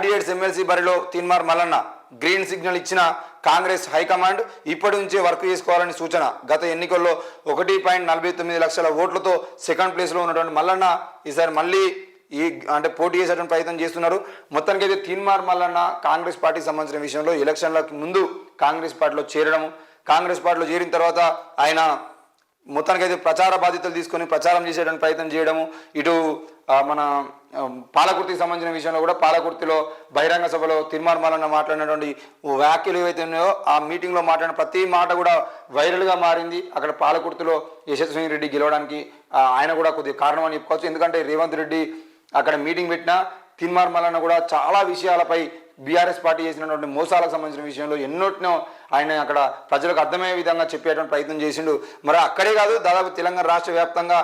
Graduates MLC బరిలో Teenmar Mallanna green signal ఇచ్చిన Congress high command ఇప్పటి నుంచే వర్క్ చేసుకోవాలని సూచన. గత ఎన్నికల్లో 1.49 లక్షల ఓట్లతో సెకండ్ ప్లేస్లో ఉన్నటువంటి మల్లన్న ఈసారి మళ్ళీ పోటీ చేసేటువంటి ప్రయత్నం చేస్తున్నారు. మొత్తానికి అయితే తీన్మార్ మల్లన్న కాంగ్రెస్ పార్టీకి సంబంధించిన విషయంలో ఎలక్షన్లకు ముందు కాంగ్రెస్ పార్టీలో చేరడము, కాంగ్రెస్ పార్టీలో చేరిన తర్వాత ఆయన మొత్తానికైతే ప్రచార బాధ్యతలు తీసుకొని ప్రచారం చేసేటువంటి ప్రయత్నం చేయడము, ఇటు మన పాలకుర్తికి సంబంధించిన విషయంలో కూడా పాలకుర్తిలో బహిరంగ సభలో తీన్మార్ మల్లన్న మాట్లాడినటువంటి వ్యాఖ్యలు ఏవైతే ఉన్నాయో ఆ మీటింగ్లో మాట్లాడిన ప్రతి మాట కూడా వైరల్గా మారింది. అక్కడ పాలకుర్తిలో యశస్విని రెడ్డి గెలవడానికి ఆయన కూడా కొద్దిగా కారణం అని చెప్పుకోవచ్చు. ఎందుకంటే రేవంత్ రెడ్డి అక్కడ మీటింగ్ పెట్టినా తీన్మార్ మల్లన్న కూడా చాలా విషయాలపై బీఆర్ఎస్ పార్టీ చేసినటువంటి మోసాలకు సంబంధించిన విషయంలో ఎన్నోటినో ఆయన అక్కడ ప్రజలకు అర్థమయ్యే విధంగా చెప్పేటువంటి ప్రయత్నం చేసిండు. మరి అక్కడే కాదు, దాదాపు తెలంగాణ రాష్ట్ర వ్యాప్తంగా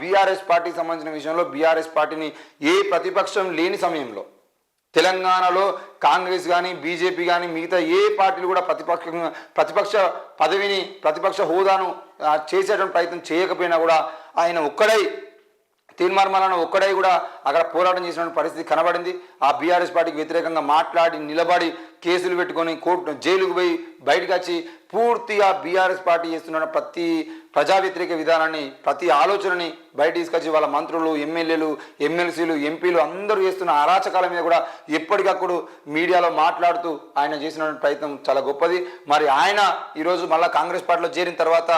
బీఆర్ఎస్ పార్టీకి సంబంధించిన విషయంలో బీఆర్ఎస్ పార్టీని ఏ ప్రతిపక్షం లేని సమయంలో తెలంగాణలో కాంగ్రెస్ కానీ బీజేపీ కానీ మిగతా ఏ పార్టీలు కూడా ప్రతిపక్ష పదవిని ప్రతిపక్ష హోదాను చేసేటువంటి ప్రయత్నం చేయకపోయినా కూడా ఆయన ఒక్కడై తీన్మార్ మల్లన్న ఒక్కడై కూడా అక్కడ పోరాటం చేసిన పరిస్థితి కనబడింది. ఆ బీఆర్ఎస్ పార్టీకి వ్యతిరేకంగా మాట్లాడి నిలబడి కేసులు పెట్టుకొని కోర్టు జైలుకు పోయి బయటకు వచ్చి పూర్తిగా బీఆర్ఎస్ పార్టీ చేస్తున్న ప్రతి ప్రజా వ్యతిరేక విధానాన్ని ప్రతి ఆలోచనని బయట తీసుకొచ్చి వాళ్ళ మంత్రులు ఎమ్మెల్యేలు ఎమ్మెల్సీలు ఎంపీలు అందరూ చేస్తున్న అరాచకాల మీద కూడా ఎప్పటికప్పుడు మీడియాలో మాట్లాడుతూ ఆయన చేసిన ప్రయత్నం చాలా గొప్పది. మరి ఆయన ఈరోజు మళ్ళీ కాంగ్రెస్ పార్టీలో చేరిన తర్వాత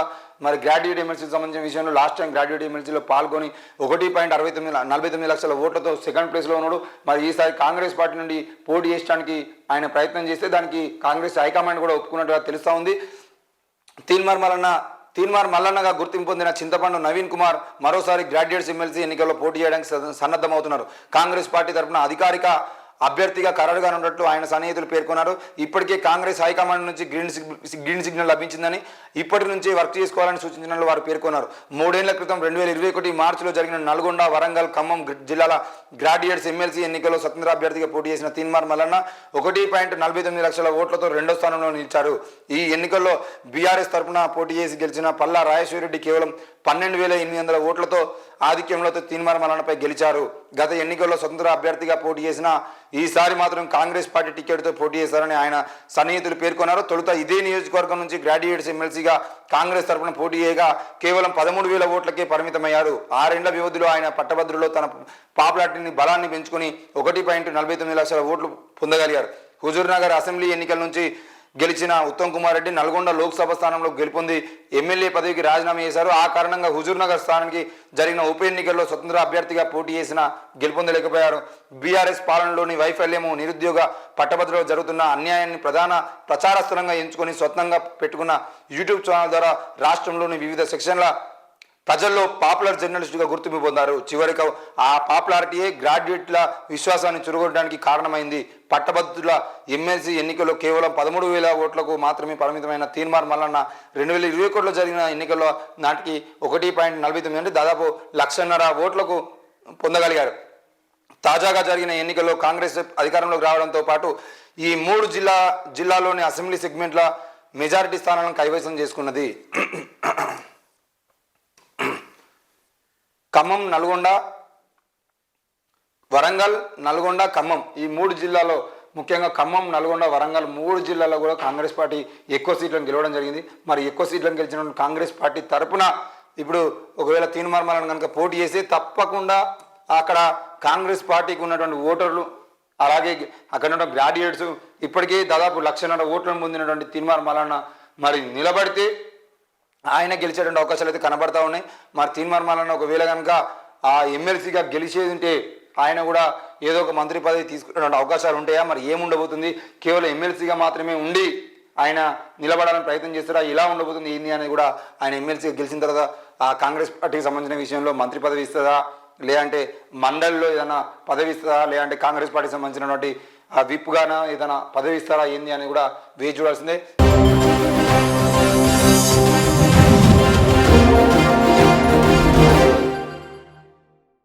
మరి గ్రాడ్యుయేట్ ఎమ్మెల్సీకి సంబంధించిన విషయంలో లాస్ట్ టైం గ్రాడ్యుయేట్ ఎమ్మెల్సీలో పాల్గొని 1.49 లక్షల ఓట్లతో సెకండ్ ప్లేస్లో ఉన్నాడు. మరి ఈసారి కాంగ్రెస్ పార్టీ నుండి పోటీ చేయడానికి ఆయన ప్రయత్నం చేస్తే దానికి కాంగ్రెస్ హైకమాండ్ కూడా ఒప్పుకున్నట్టుగా తెలుస్తూ ఉంది. తీన్మార్ మల్లన్నగా గుర్తింపు పొందిన చింతపండు నవీన్ కుమార్ మరోసారి గ్రాడ్యుయేట్స్ ఎమ్మెల్సీ ఎన్నికల్లో పోటీ చేయడానికి సన్నద్ధమవుతున్నారు. కాంగ్రెస్ పార్టీ తరఫున అధికారిక అభ్యర్థిగా ఖరారుగా ఉన్నట్లు ఆయన సన్నిహితులు పేర్కొన్నారు. ఇప్పటికే కాంగ్రెస్ హైకమాండ్ నుంచి గ్రీన్ సిగ్నల్ లభించిందని ఇప్పటి నుంచి వర్క్ చేసుకోవాలని సూచించినట్లు వారు పేర్కొన్నారు. 3 ఏళ్ల క్రితం 2021 మార్చిలో జరిగిన నల్గొండ, వరంగల్, ఖమ్మం జిల్లాల గ్రాడ్యుయేట్స్ ఎమ్మెల్సీ ఎన్నికల్లో స్వతంత్ర అభ్యర్థిగా పోటీ చేసిన తీన్మార్ మల్లన్న 1.49 లక్షల ఓట్లతో 2వ స్థానంలో నిలిచారు. ఈ ఎన్నికల్లో బీఆర్ఎస్ తరఫున పోటీ చేసి గెలిచిన పల్లా రాజేశ్వరరెడ్డి కేవలం 12,800 ఓట్లతో ఆధిక్యంలో తీన్మార్ మల్లన్నపై గెలిచారు. గత ఎన్నికల్లో స్వతంత్ర అభ్యర్థిగా పోటీ చేసిన ఈసారి మాత్రం కాంగ్రెస్ పార్టీ టికెట్తో పోటీ చేశారని ఆయన సన్నిహితులు పేర్కొన్నారు. తొలుత ఇదే నియోజకవర్గం నుంచి గ్రాడ్యుయేట్స్ ఎమ్మెల్సీగా కాంగ్రెస్ తరఫున పోటీ చేయగా కేవలం 13,000 ఓట్లకే పరిమితమయ్యారు. 6 ఏళ్ల వ్యవధిలో ఆయన పట్టభద్రులో తన పాపులారిటీని బలాన్ని పెంచుకుని 1.49 లక్షల ఓట్లు పొందగలిగారు. హుజూర్నగర్ అసెంబ్లీ ఎన్నికల నుంచి గెలిచిన ఉత్తమ్ కుమార్ రెడ్డి నల్గొండ లోక్సభ స్థానంలో గెలుపొంది ఎమ్మెల్యే పదవికి రాజీనామా చేశారు. ఆ కారణంగా హుజూర్నగర్ స్థానానికి జరిగిన ఉప ఎన్నికల్లో స్వతంత్ర అభ్యర్థిగా పోటీ చేసిన గెలుపొందలేకపోయారు. బీఆర్ఎస్ పాలనలోని వైఫల్యము, నిరుద్యోగ పట్టభద్రులో జరుగుతున్న అన్యాయాన్ని ప్రధాన ప్రచారస్థలంగా ఎంచుకొని స్వతంత్రంగా పెట్టుకున్న యూట్యూబ్ ఛానల్ ద్వారా రాష్ట్రంలోని వివిధ సెక్షన్ల ప్రజల్లో పాపులర్ జర్నలిస్టుగా గుర్తింపు పొందారు. చివరికి ఆ పాపులారిటీయే గ్రాడ్యుయేట్ల విశ్వాసాన్ని చురుగొట్టడానికి కారణమైంది. పట్టభద్రుల ఎమ్మెల్సీ ఎన్నికల్లో కేవలం 13,000 ఓట్లకు మాత్రమే పరిమితమైన తీన్మార్ మల్లన్న 2021లో జరిగిన ఎన్నికల్లో నాటికి 1.49 అంటే దాదాపు 1,50,000 ఓట్లకు పొందగలిగారు. తాజాగా జరిగిన ఎన్నికల్లో కాంగ్రెస్ అధికారంలోకి రావడంతో పాటు ఈ 3 జిల్లాల్లోని అసెంబ్లీ సెగ్మెంట్ల మెజారిటీ స్థానాలను కైవసం చేసుకున్నది. ఖమ్మం, నల్గొండ, వరంగల్, నల్గొండ, ఖమ్మం ఈ 3 జిల్లాలో ముఖ్యంగా ఖమ్మం, నల్గొండ, వరంగల్ 3 జిల్లాల్లో కూడా కాంగ్రెస్ పార్టీ ఎక్కువ సీట్లను గెలవడం జరిగింది. మరి ఎక్కువ సీట్లను గెలిచిన కాంగ్రెస్ పార్టీ తరపున ఇప్పుడు ఒకవేళ తీన్మార్ మల్లన్న కనుక పోటీ చేస్తే తప్పకుండా అక్కడ కాంగ్రెస్ పార్టీకి ఉన్నటువంటి ఓటర్లు అలాగే అక్కడ ఉన్న గ్రాడ్యుయేట్స్ ఇప్పటికే దాదాపు 1,50,000 ఓట్లను పొందినటువంటి తీన్మార్ మల్లన్న మరి నిలబడితే ఆయన గెలిచేటువంటి అవకాశాలు అయితే కనబడతా ఉన్నాయి. మరి తీన్మార్ మల్లన్న ఒకవేళ కనుక ఆ ఎమ్మెల్సీగా గెలిచేది ఉంటే ఆయన కూడా ఏదో ఒక మంత్రి పదవి తీసుకునే అవకాశాలు ఉంటాయా, మరి ఏముండబోతుంది? కేవలం ఎమ్మెల్సీగా మాత్రమే ఉండి ఆయన నిలబడాలని ప్రయత్నం చేస్తారా, ఇలా ఉండబోతుంది ఏంది అనేది కూడా ఆయన ఎమ్మెల్సీగా గెలిచిన తర్వాత ఆ కాంగ్రెస్ పార్టీకి సంబంధించిన విషయంలో మంత్రి పదవి ఇస్తుందా, లేదంటే మండలిలో ఏదైనా పదవి ఇస్తుందా, లేదంటే కాంగ్రెస్ పార్టీకి సంబంధించినటువంటి విప్గానా ఏదైనా పదవి ఇస్తారా ఏంది అని కూడా వేచి చూడాల్సిందే.